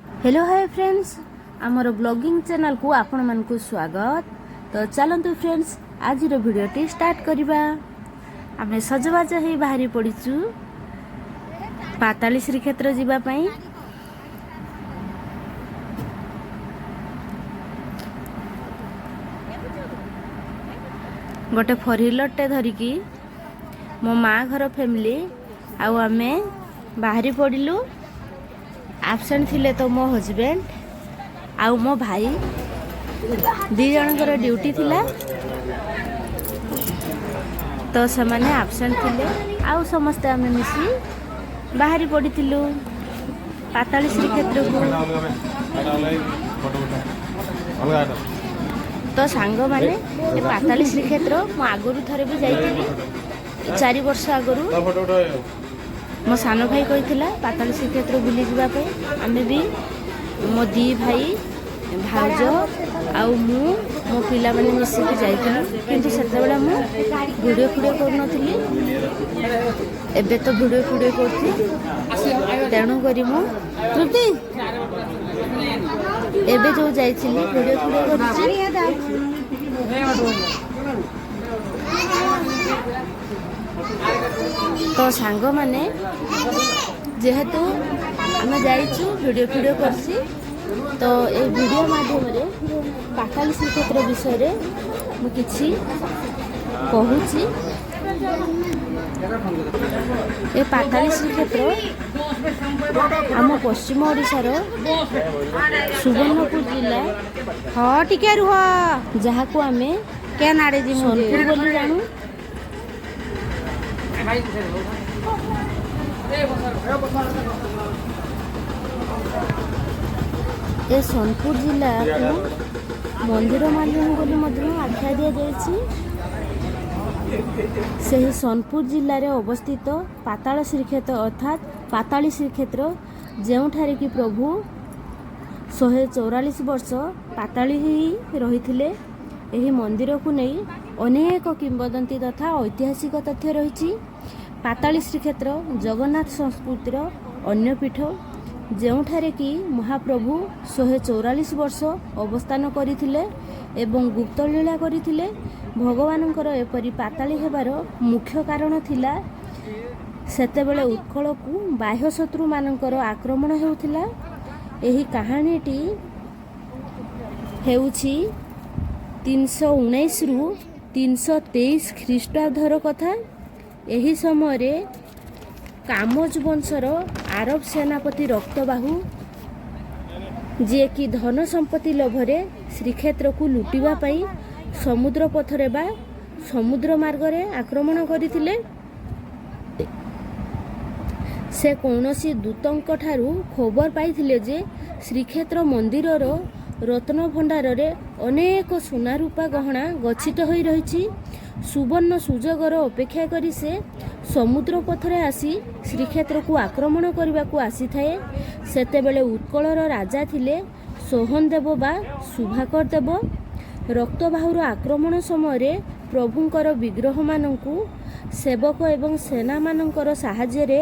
Hello hi friends, आमर blogging channel को आपण मानकु स्वागत। तो चलतु फ्रेंड्स, आज वीडियोटी स्टार्ट करवा। आमे सजबाज हे बाहरी पड़ीचु पाताली श्रीक्षेत्र जीवा पई। गोटे 4 व्हीलर टे धरिकी मो माँ घर फैमिली आउ आमे बाहरी पड़िलु। आबसेंट थिले तो मो हजबैंड आउ मो भाई दी जनकर ड्यूटी थिला, तो से माने आबसेंट थिले। आउ समस्ते आमे मिसी बाहरी पड़िथिलु पाताली श्रीक्षेत्र को। तो सांग माने ए पाताली श्रीक्षेत्र मो आगरु थरे भी जाइथिली 4 वर्ष आगरु। मो सानो भाई कही पाताली श्रीक्षेत्र बुली जावाई। आमे भी मो दी भाई भाउज आउ मो पिला माने मिसिक जाइथिलु, किंतु सेतेबेला मो वीडियो करनथिली। एबे तो वीडियो करथि, तेणु करी मो तृप्ति एबे जो जाइथिली वीडियो करथि। तो सांग माने जेहेतु आमे जाइछु वीडियो करसी, तो ए वीडियो माध्यम रे पाताली श्रीक्षेत्र विषय रे मु किछि कहूछि। ए पाताली श्रीक्षेत्र आम पश्चिम ओडिशार सुवर्णपुर जिला हाँ टिके रुह जहाँ को आमे केन आड़े जी सोनपुर बोली जानू। ए सोनपुर जिला मंदिर मालिनी बोली मध्य आख्या दि जाइछि। सही सोनपुर जिले में अवस्थित पाताल श्रीक्षेत्र अर्थात पाताली श्रीक्षेत्र, ଯେଉଁଠାରେ कि प्रभु 144 वर्ष पाताली ही रही। यही मंदिर को नहीं अनेक किंवदंती तथा ऐतिहासिक तथ्य रही। पाताली श्रीक्षेत्र जगन्नाथ संस्कृतिर अन्य पीठ, ଯେଉଁଠାରେ कि महाप्रभु 144 वर्ष अवस्थान करथिले एवं गुप्त लीला करथिले। भगवानଙ୍କର एपरी पाताली हेबार मुख्य कारण थिला सेतेबेले उत्कल को बाह्य शत्रु मानकर आक्रमण हेउथिला। एही कहानीटी हेउछि 319 रु 323 ख्रीष्टाब्दर कथा। एही समय रे कामोज वंशर आरब सेनापति रक्तबाहु जे कि धन संपत्ति लोभरे श्रीक्षेत्र को लुटिबा पई समुद्र पथरे बा समुद्र मार्गरे आक्रमण करथिले। से कौनसी दूतंक ठारू खबर पाइथिले जे श्रीक्षेत्र मंदिरर रत्न भंडार रे अनेक सोना रूपा गहना गच्छित होई रहिछि। सुवर्ण सुजोगर अपेक्षा करी से समुद्र पथरे आसी श्रीक्षेत्र को आक्रमण करने को आसी थाए। सेतेबेले उत्कलर राजा थिले सोहन देव बा सुभाकर देव। रक्तबाहुर आक्रमण समय प्रभुंकर विग्रह मानंकु सेवक एवं सेना मानंकर साहाଯ୍ୟ रे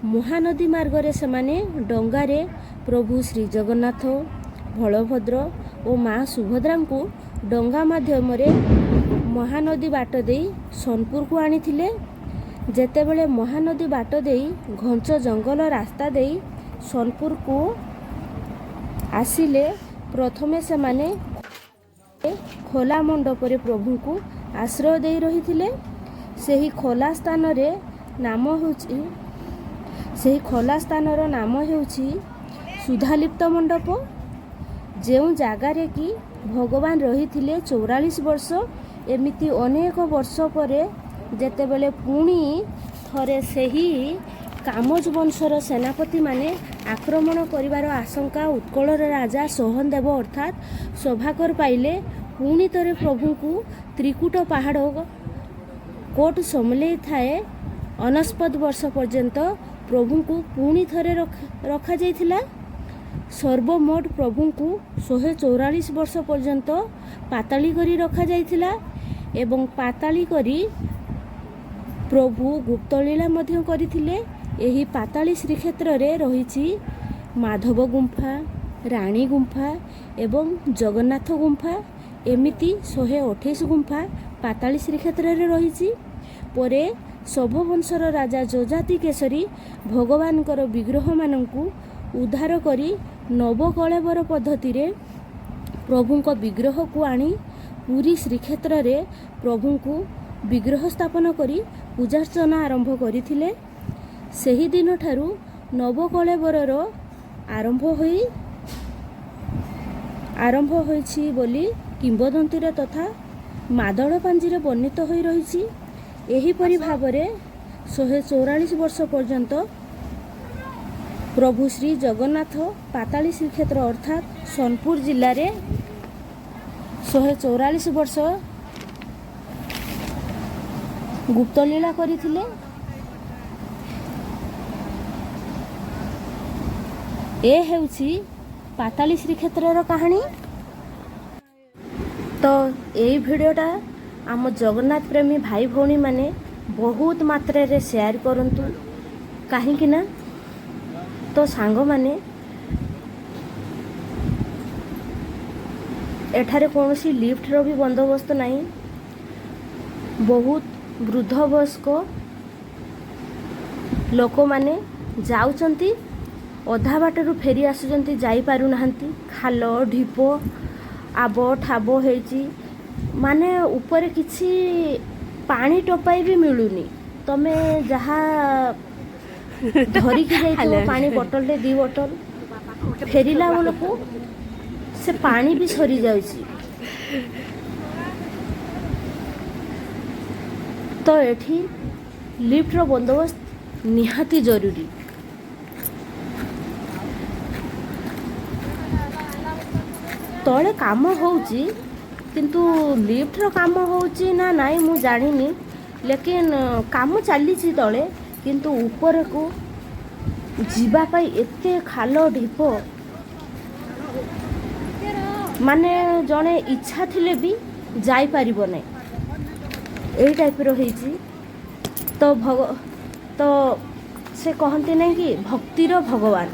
महानदी मार्ग रे सेमाने डंगारे प्रभु श्री जगन्नाथ बलभद्र और माँ सुभद्रा को डंगा माध्यम रे महानदी बाट दे सोनपुर को आनिथिले। जेतेबेले महानदी बाट दे घंच जंगल रास्ता दे सोनपुर को आसिले, प्रथमे सेमाने खोला मंडप रे प्रभु को आश्रय दे रही थिले। सेही खोला स्थान रे नाम होछि सेही खोला स्थानर नाम होछि सुधालिप्त मंडप, जेउ जागारे कि भगवान रही थिले 44 वर्ष। एमिति अनेक वर्ष परे जेतेबेले पुणी थरे सेही कामोज वंशर सेनापति माने आक्रमण करिवार आशंका उत्कलर राजा सोहन देव अर्थात सौभाकर पाइले। पुणी तरे प्रभु को त्रिकुट पहाड़ कोट समले थाए 49 वर्ष पर्यंत प्रभु को पुणी थरे रखा जाइथिला। सर्वमोट प्रभु को 144 वर्ष पर्यंत पाताली करी रखा जाइथिला एवं पाताली करी प्रभु गुप्त लीला मध्य करथिले। एही पाताली श्रीक्षेत्र रे रहिछि माधव गुंफा, ରାଣୀ ଗୁମ୍ଫା ଏବଂ ଜଗନ୍ନାଥ ଗୁମ୍ଫା ଏମିତି 128 ଗୁମ୍ଫା ପାତାଳି ଶ୍ରୀକ୍ଷେତ୍ରରେ ରହିଛି। ପରେ ଶୈବବଂଶର ରାଜା ଯଯାତି କେଶରୀ ଭଗବାନଙ୍କର ବିଗ୍ରହମାନଙ୍କୁ ଉଦ୍ଧାର କରି ନବକଳେବର ପଦ୍ଧତିରେ ପ୍ରଭୁଙ୍କ ବିଗ୍ରହକୁ ଆଣି ପୁରୀ ଶ୍ରୀକ୍ଷେତ୍ରରେ ପ୍ରଭୁଙ୍କୁ ବିଗ୍ରହ ସ୍ଥାପନ କରି ପୂଜାର୍ଚ୍ଚନା ଆରମ୍ଭ କରିଥିଲେ। ସେହି ଦିନଠାରୁ ନବକଳେବରର ଆରମ୍ଭ ହୋଇଛି ବୋଲି କିମ୍ବଦନ୍ତୀରେ ତଥା ମାଦଳ ପାଞ୍ଜିରେ ବର୍ଣ୍ଣିତ ହୋଇ ରହିଛି। ଏହିପରି ଭାବରେ 144 ବର୍ଷ ପର୍ଯ୍ୟନ୍ତ ପ୍ରଭୁ ଶ୍ରୀ ଜଗନ୍ନାଥ ପାତାଳି ଶ୍ରୀକ୍ଷେତ୍ର ଅର୍ଥାତ୍ ସୋନପୁର ଜିଲ୍ଲାରେ 144 ବର୍ଷ ଗୁପ୍ତଲୀଳା କରିଥିଲେ। ଏ ହେଉଛି ପାତାଳି ଶ୍ରୀକ୍ଷେତ୍ରର କାହାଣୀ। ତ ଏଇ ଭିଡ଼ିଓଟା ଆମ ଜଗନ୍ନାଥ ପ୍ରେମୀ ଭାଇ ଭଉଣୀମାନେ ବହୁତ ମାତ୍ରାରେ ସେୟାର କରନ୍ତୁ, କାହିଁକି ନା ତ ସାଙ୍ଗମାନେ ଏଠାରେ କୌଣସି ଲିଫ୍ଟର ବି ବନ୍ଦୋବସ୍ତ ନାହିଁ। ବହୁତ ବୃଦ୍ଧ ବୟସ୍କ ଲୋକମାନେ ଯାଉଛନ୍ତି, ଅଧା ବାଟରୁ ଫେରି ଆସୁଛନ୍ତି, ଯାଇପାରୁନାହାନ୍ତି। ଖାଲ ଢିପ ଆବ ଠାବ ହେଇଛି, ମାନେ ଉପରେ କିଛି ପାଣି ଟୋପାଇ ବି ମିଳୁନି। ତମେ ଯାହା ଧରିକି ଯାଇଥିବ ପାଣି ବୋଟଲଟେ 2 ବୋଟଲ, ଫେରିଲା ବେଳକୁ ସେ ପାଣି ବି ସରିଯାଉଛି। ତ ଏଠି ଲିଫ୍ଟର ବନ୍ଦୋବସ୍ତ ନିହାତି ଜରୁରୀ। ତଳେ କାମ ହେଉଛି, କିନ୍ତୁ ଲିଫ୍ଟର କାମ ହେଉଛି ନା ନାଇଁ ମୁଁ ଜାଣିନି, ଲେକିନ କାମ ଚାଲିଛି ତଳେ। କିନ୍ତୁ ଉପରକୁ ଯିବା ପାଇଁ ଏତେ ଖାଲ ଢିପ, ମାନେ ଜଣେ ଇଚ୍ଛା ଥିଲେ ବି ଯାଇପାରିବ ନାହିଁ, ଏଇ ଟାଇପ୍ର ହେଇଛି। ତ ସେ କହନ୍ତି ନାହିଁ କି ଭକ୍ତିର ଭଗବାନ,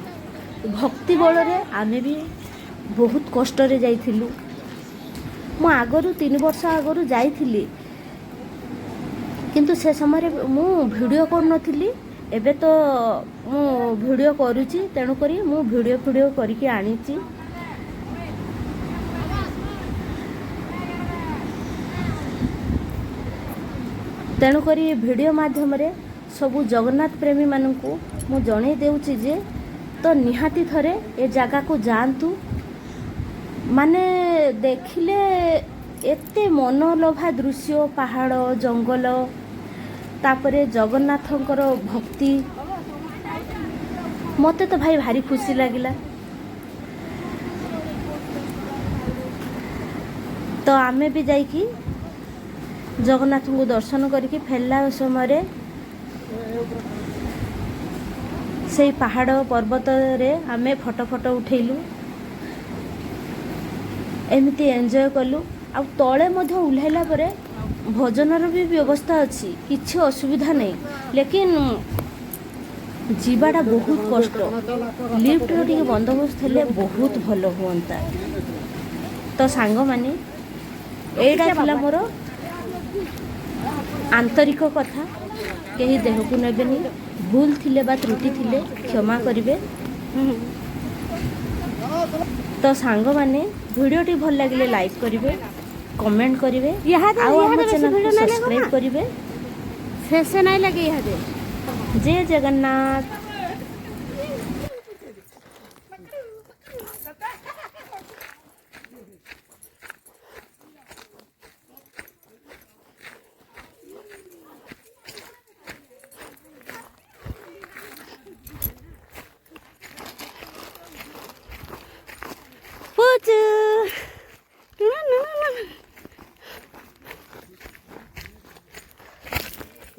ଭକ୍ତି ବଳରେ ଆମେ ବି ବହୁତ କଷ୍ଟରେ ଯାଇଥିଲୁ। ମୁଁ ଆଗରୁ 3 ବର୍ଷ ଆଗରୁ ଯାଇଥିଲି, କିନ୍ତୁ ସେ ସମୟରେ ମୁଁ ଭିଡ଼ିଓ କରୁନଥିଲି। ଏବେ ତ ମୁଁ ଭିଡ଼ିଓ କରୁଛି, ତେଣୁକରି ମୁଁ ଭିଡ଼ିଓ କରିକି ଆଣିଛି। ତେଣୁକରି ଭିଡ଼ିଓ ମାଧ୍ୟମରେ ସବୁ ଜଗନ୍ନାଥ ପ୍ରେମୀମାନଙ୍କୁ ମୁଁ ଜଣେଇ ଦେଉଛି ଯେ ତ ନିହାତି ଥରେ ଏ ଜାଗାକୁ ଯାଆନ୍ତୁ। ମାନେ ଦେଖିଲେ ଏତେ ମନଲୋଭା ଦୃଶ୍ୟ, ପାହାଡ଼ ଜଙ୍ଗଲ, ତାପରେ ଜଗନ୍ନାଥଙ୍କର ଭକ୍ତି, ମୋତେ ତ ଭାଇ ଭାରି ଖୁସି ଲାଗିଲା। ତ ଆମେ ବି ଯାଇକି ଜଗନ୍ନାଥଙ୍କୁ ଦର୍ଶନ କରିକି ଫେରିଲା ସମୟରେ ସେଇ ପାହାଡ଼ ପର୍ବତରେ ଆମେ ଫଟୋ ଉଠେଇଲୁ, ଏମିତି ଏନ୍ଜୟ କଲୁ। ଆଉ ତଳେ ମଧ୍ୟ ଓହ୍ଲାଇଲା ପରେ ଭୋଜନର ବି ବ୍ୟବସ୍ଥା ଅଛି, କିଛି ଅସୁବିଧା ନାହିଁ। ଲେକିନ ଯିବାଟା ବହୁତ କଷ୍ଟ। ଲିଫ୍ଟର ଟିକେ ବନ୍ଦୋବସ୍ତ ହେଲେ ବହୁତ ଭଲ ହୁଅନ୍ତା। ତ ସାଙ୍ଗମାନେ ଏଇଟା ଥିଲା ମୋର ଆନ୍ତରିକ କଥା, କେହି ଦେହକୁ ନେବେନି। ଭୁଲ ଥିଲେ ବା ତ୍ରୁଟି ଥିଲେ କ୍ଷମା କରିବେ। ତ ସାଙ୍ଗମାନେ ଭିଡ଼ିଓଟି ଭଲ ଲାଗିଲେ ଲାଇକ୍ କରିବେ, କମେଣ୍ଟ କରିବେ, ଆଉ ଆମ ଚ୍ୟାନେଲକୁ ସବସ୍କ୍ରାଇବ୍ କରିବେ। ଶେଷ ନାଇଁ ଲାଗେ ଇହାଦେ। ଜୟ ଜଗନ୍ନାଥ।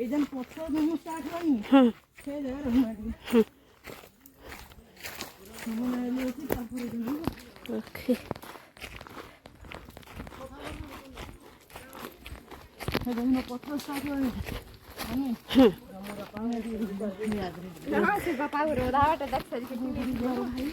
एकदम पत्थर में स्टार्ट होई से जगह रहना हमने ले ली तापुरे दिन ओके एकदम पत्थर स्टार्ट होई हमें हमरा पानी दी याद रे हां से बापा रो दावट देख सरी के भाई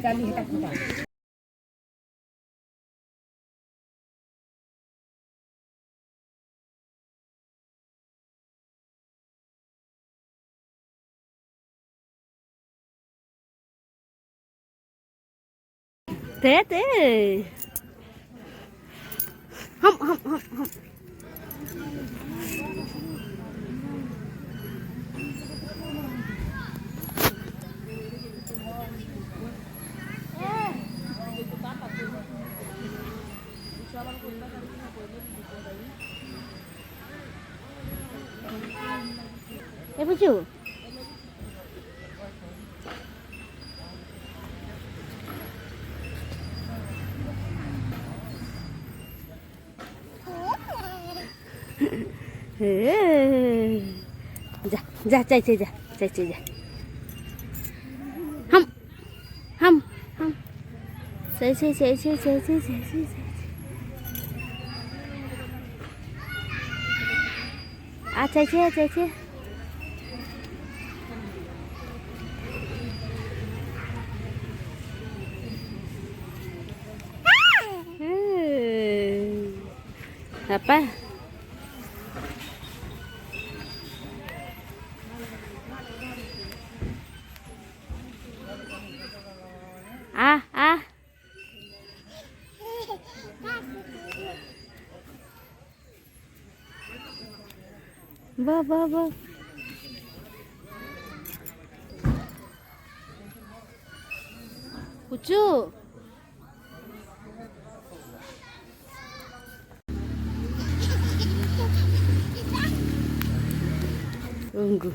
गाडी जायची ते हम हम हम हम ए बुझू जा जा चाहिए जा चाहिए जा हम सही आ चाहिए apa Ba. Ucu. Tunggu.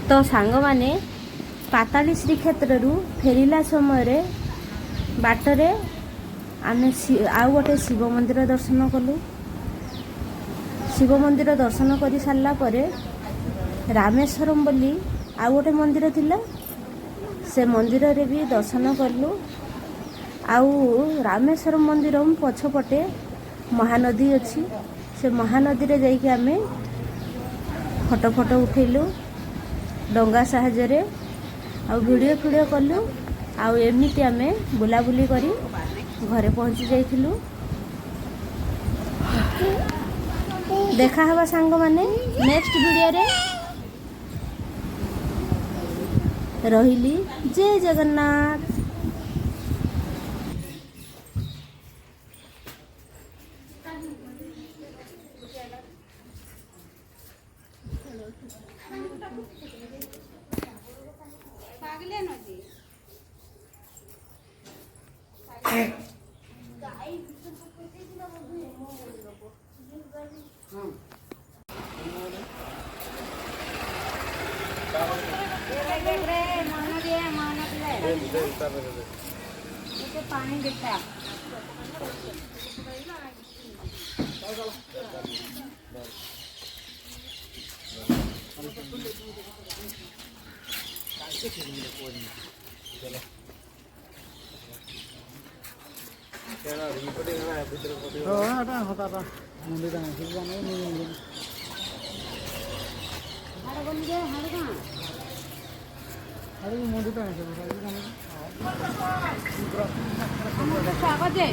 तो सांग माने पाताली श्रीक्षेत्रु फेरिला समय बाटरे आमे आउ गोटे शिव मंदिर दर्शन कलु। शिव मंदिर दर्शन कर सारा पर रामेश्वरम बोली आउ गोटे मंदिर थिला से मंदिर रे भी दर्शन कलु। आउ रामेश्वरम मंदिर पछपटे महानदी अच्छी से महानदी रे जाइके आमे फोटो उठेलु डंगा साहाଯ୍ୟରେ आ वीडियो कलु। आउ एमिति आमे बुलाबुली करी घरे पहुँची जाइथिलु। देखा हवा सांग माने नेक्स्ट वीडियो रे। रहिली जय जगन्नाथ। पानी देता स्वागत है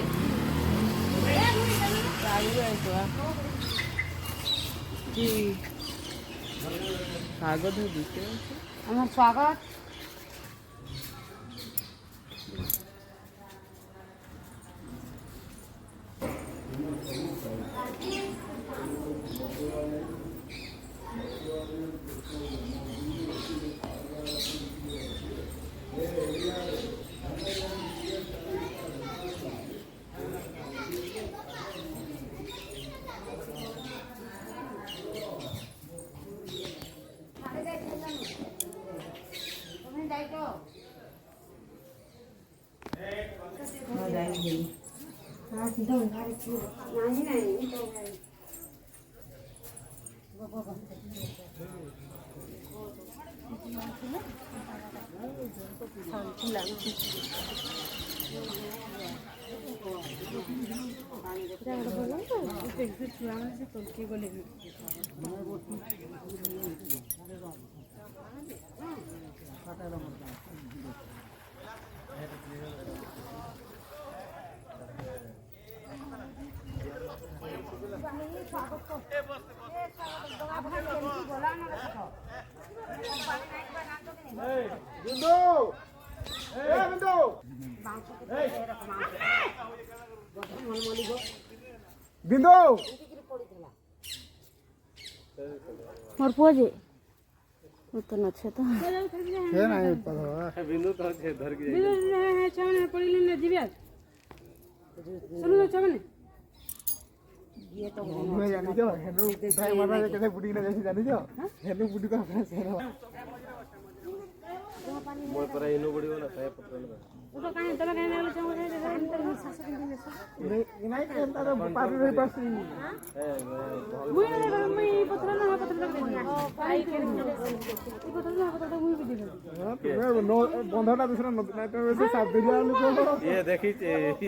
स्वागत है हमार स्वागत बिंदु मोर पुआ जे तो नछे तो है ना ये पता बिंदु तो धर के है छमने पड़ी ले जीवे सुनो छमने ये तो मैं जानी जो हेनु भाई मारा के बुडी ना जैसी जानी जो हेनु बुडी का अपना सेना मोर पर इनो बुडी वाला खाए पत्र ना तो काहे तब काहे ना छमने दे सास के दिन नहीं केंता तो पारी रही पास मुई ना मुई पत्र ना पत्र दे पाई के पत्र ना पत्र मुई भी दे हां नो बंधना दूसरा नहीं तो वैसे साथ दे दिया लोग ये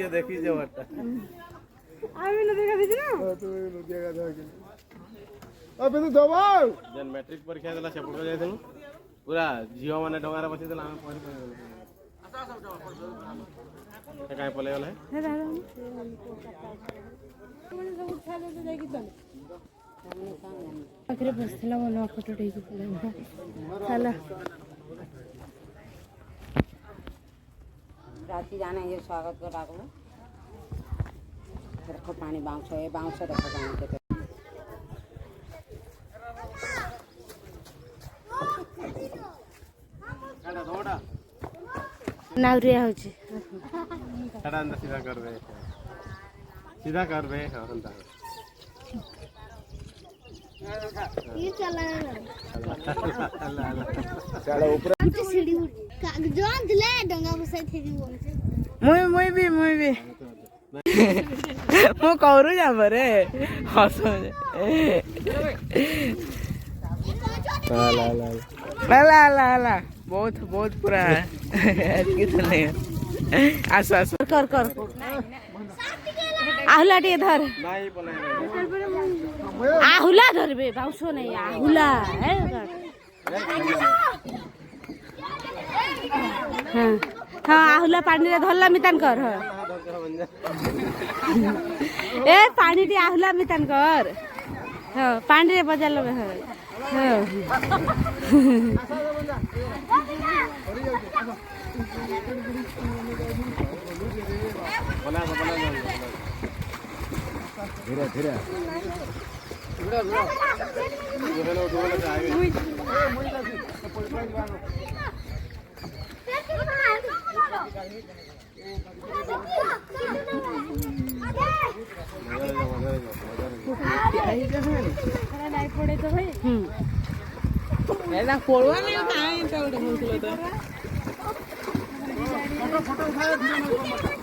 देखी जे वाटा आवी न देखा दीजिए ना तो नदिया का जाके अब तो दबाओ जन मैट्रिक परीक्षा देला सेपट जायथनु पूरा झियो माने डंगारा बसी देला हम पढ़ी पढ़ी काय पले गले हे दादा मैंने सब उठा ले तो जाएगी चल आखिर बसला वाला फोटो टेक चला राती जाना ये स्वागत कर डाको रखो पानी बाउंस रखो पानी के काटा दोडा नाउरिया होची काटा अंदर सीधा कर बे हां अंदर ये चला चलो ऊपर सीढ़ी कागजों दिले डंगा बसाई थे जीवन मुई भी मो करू जा बरे हस ला बहुत पूरा कितना नहीं आसो कर आहुला टे धर नहीं बोले आहुला धरबे बाउसो नहीं आहुला है हाँ हाँ आहुला पानी रे धरला मितान कर हाँ ए पानी टी आहुला मितान कर हाँ पानी रे बजा लो हाँ हाँ धीरे धीरे पड़े तो भाई ଏଟା ପଡୁଆ ନାଇଁ କାଇଁ ଏଟା ଗୋଟେ ହଉଥିଲା ତ ଫଟୋ ଉଠାଏ